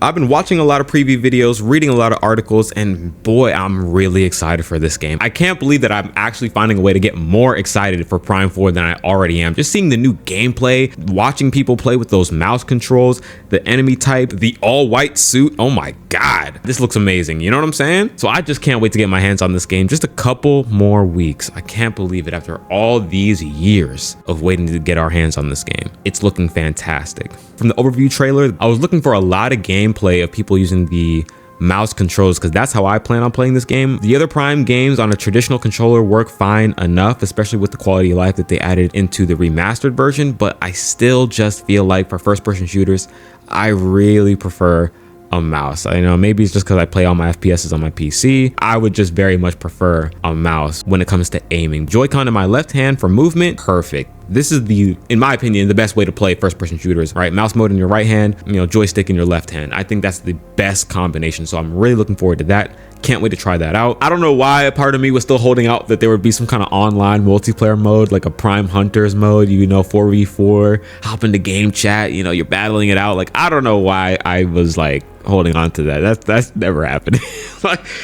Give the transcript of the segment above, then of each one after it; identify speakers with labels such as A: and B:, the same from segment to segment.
A: I've been watching a lot of preview videos, reading a lot of articles, and boy, I'm really excited for this game. I can't believe that I'm actually finding a way to get more excited for Prime 4 than I already am. Just seeing the new gameplay, watching people play with those mouse controls, the enemy type, the all-white suit. Oh my God, this looks amazing. You know what I'm saying? So I just can't wait to get my hands on this game. Just a couple more weeks. I can't believe it after all these years of waiting to get our hands on this game. It's looking fantastic. From the overview trailer, I was looking for a lot of gameplay of people using the mouse controls because that's how I plan on playing this game. The other Prime games on a traditional controller work fine enough, especially with the quality of life that they added into the remastered version, but I still just feel like for first-person shooters, I really prefer a mouse. I know maybe it's just because I play all my FPSs on my PC. I would just very much prefer a mouse when it comes to aiming. Joy-Con in my left hand for movement, perfect. This is in my opinion, the best way to play first-person shooters, right? Mouse mode in your right hand, joystick in your left hand. I think that's the best combination. So I'm really looking forward to that. Can't wait to try that out. I don't know why a part of me was still holding out that there would be some kind of online multiplayer mode, like a Prime Hunters mode, 4v4, hop into game chat, you're battling it out. Like, I don't know why I was like holding on to that. That's never happening.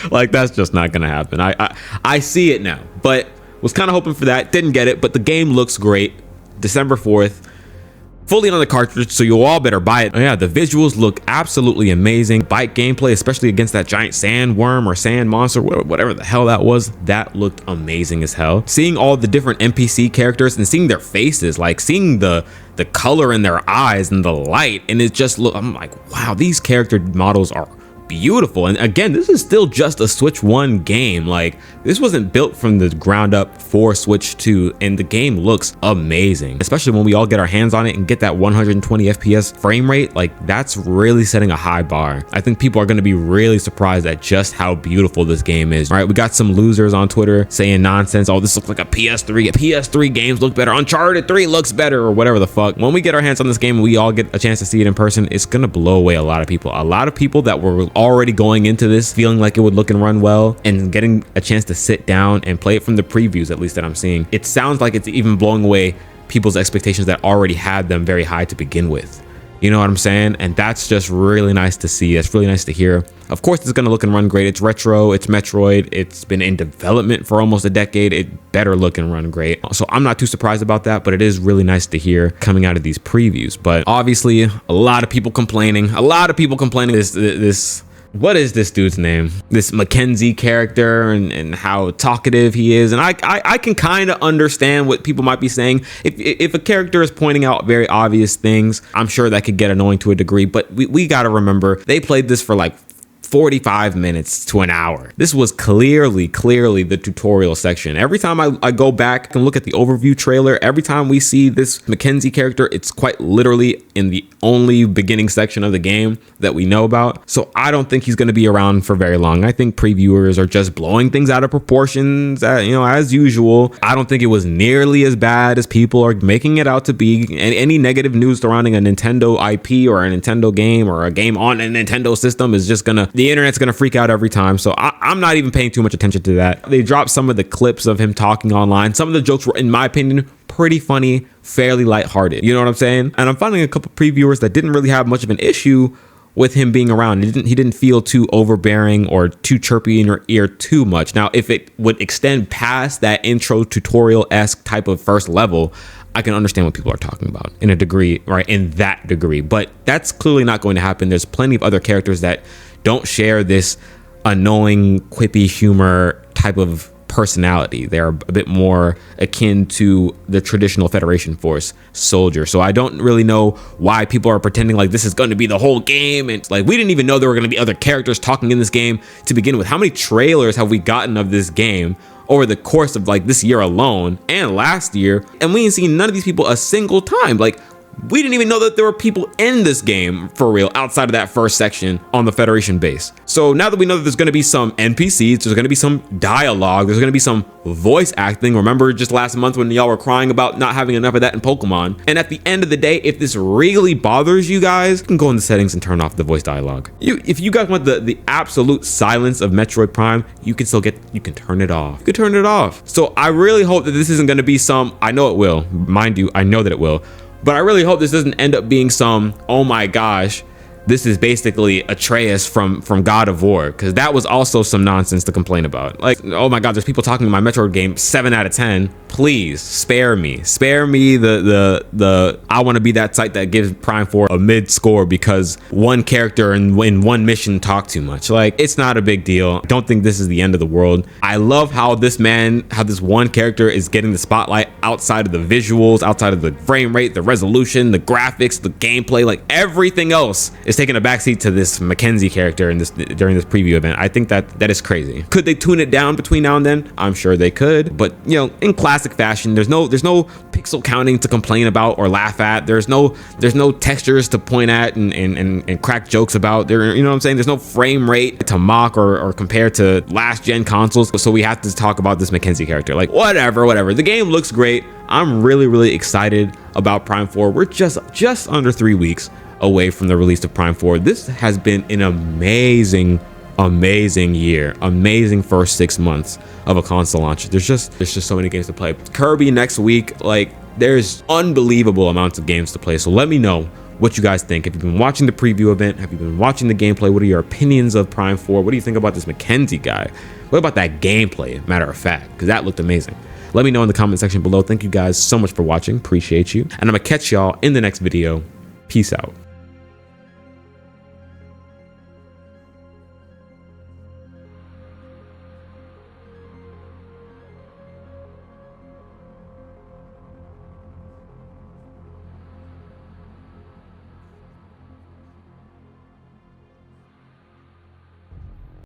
A: like that's just not gonna happen. I see it now, but was kind of hoping for that. Didn't get it, but the game looks great. December 4th. Fully on the cartridge, so you all better buy it. Oh yeah, the visuals look absolutely amazing. Bike gameplay, especially against that giant sandworm or sand monster, whatever the hell that was, that looked amazing as hell. Seeing all the different NPC characters and seeing their faces, like seeing the color in their eyes and the light, and it just I'm like, wow, these character models are beautiful. And again, this is still just a Switch 1 game. Like, this wasn't built from the ground up for Switch 2, and the game looks amazing, especially when we all get our hands on it and get that 120 FPS frame rate. Like, that's really setting a high bar. I think people are going to be really surprised at just how beautiful this game is. All right, we got some losers on Twitter saying nonsense. Oh, this looks like a PS3. PS3 games look better. Uncharted 3 looks better, or whatever the fuck. When we get our hands on this game and we all get a chance to see it in person, it's going to blow away a lot of people. A lot of people that were already going into this feeling like it would look and run well, and getting a chance to sit down and play it from the previews, at least that I'm seeing, it sounds like it's even blowing away people's expectations that already had them very high to begin with. You know what I'm saying? And that's just really nice to see. It's really nice to hear. Of course, it's going to look and run great. It's retro, it's Metroid, it's been in development for almost a decade. It better look and run great. So I'm not too surprised about that, but it is really nice to hear coming out of these previews. But obviously, a lot of people complaining. This what is this dude's name? This Mackenzie character, and how talkative he is. And I can kind of understand what people might be saying. If a character is pointing out very obvious things, I'm sure that could get annoying to a degree. But we got to remember, they played this for like 45 minutes to an hour. This was clearly the tutorial section. Every time I go back and look at the overview trailer, every time we see this Mackenzie character, it's quite literally in the only beginning section of the game that we know about. So I don't think he's going to be around for very long. I think previewers are just blowing things out of proportions, as usual. I don't think it was nearly as bad as people are making it out to be. Any negative news surrounding a Nintendo IP or a Nintendo game or a game on a Nintendo system is just the internet's gonna freak out every time. So I'm not even paying too much attention to that. They dropped some of the clips of him talking online. Some of the jokes were, in my opinion, pretty funny, fairly lighthearted. You know what I'm saying? And I'm finding a couple previewers that didn't really have much of an issue with him being around. He didn't feel too overbearing or too chirpy in your ear too much. Now, if it would extend past that intro tutorial-esque type of first level, I can understand what people are talking about in a degree, right? In that degree, but that's clearly not going to happen. There's plenty of other characters that don't share this annoying, quippy humor type of personality. They're a bit more akin to the traditional Federation Force soldier. So I don't really know why people are pretending like this is going to be the whole game. And like, we didn't even know there were going to be other characters talking in this game to begin with. How many trailers have we gotten of this game over the course of like this year alone and last year? And we ain't seen none of these people a single time. Like, we didn't even know that there were people in this game for real outside of that first section on the Federation base. So now that we know that there's going to be some NPCs, there's going to be some dialogue, there's going to be some voice acting. Remember just last month when y'all were crying about not having enough of that in Pokemon? And at the end of the day, if this really bothers you guys, you can go in the settings and turn off the voice dialogue. If you guys want the absolute silence of Metroid Prime, you can turn it off. You can turn it off. So I really hope that this isn't going to be I know it will, mind you, I know that it will. But I really hope this doesn't end up being oh my gosh, this is basically Atreus from God of War, because that was also some nonsense to complain about. Like, oh my god, there's people talking about my Metroid game 7 out of 10. Please spare me the I want to be that site that gives Prime 4 a mid score because one character in one mission talked too much. Like, it's not a big deal. I don't think this is the end of the world. I love how this one character is getting the spotlight outside of the visuals, outside of the frame rate, the resolution, the graphics, the gameplay. Like, everything else is taking a backseat to this Mackenzie character during this preview event. I think that is crazy. Could they tune it down between now and then? I'm sure they could, but you know, in classic fashion, there's no pixel counting to complain about or laugh at. There's no textures to point at and crack jokes about. You know what I'm saying? There's no frame rate to mock or compare to last gen consoles. So we have to talk about this Mackenzie character. Like, whatever. The game looks great. I'm really excited about Prime 4. We're just under 3 weeks away from the release of Prime 4. This has been an amazing year, amazing first 6 months of a console launch. There's just so many games to play. Kirby next week, like, there's unbelievable amounts of games to play. So let me know what you guys think. Have you been watching the preview event? Have you been watching the gameplay? What are your opinions of Prime 4? What do you think about this Mackenzie guy? What about that gameplay, matter of fact, because that looked amazing. Let me know in the comment section below. Thank you guys so much for watching. Appreciate you. And I'm gonna catch y'all in the next video. Peace out.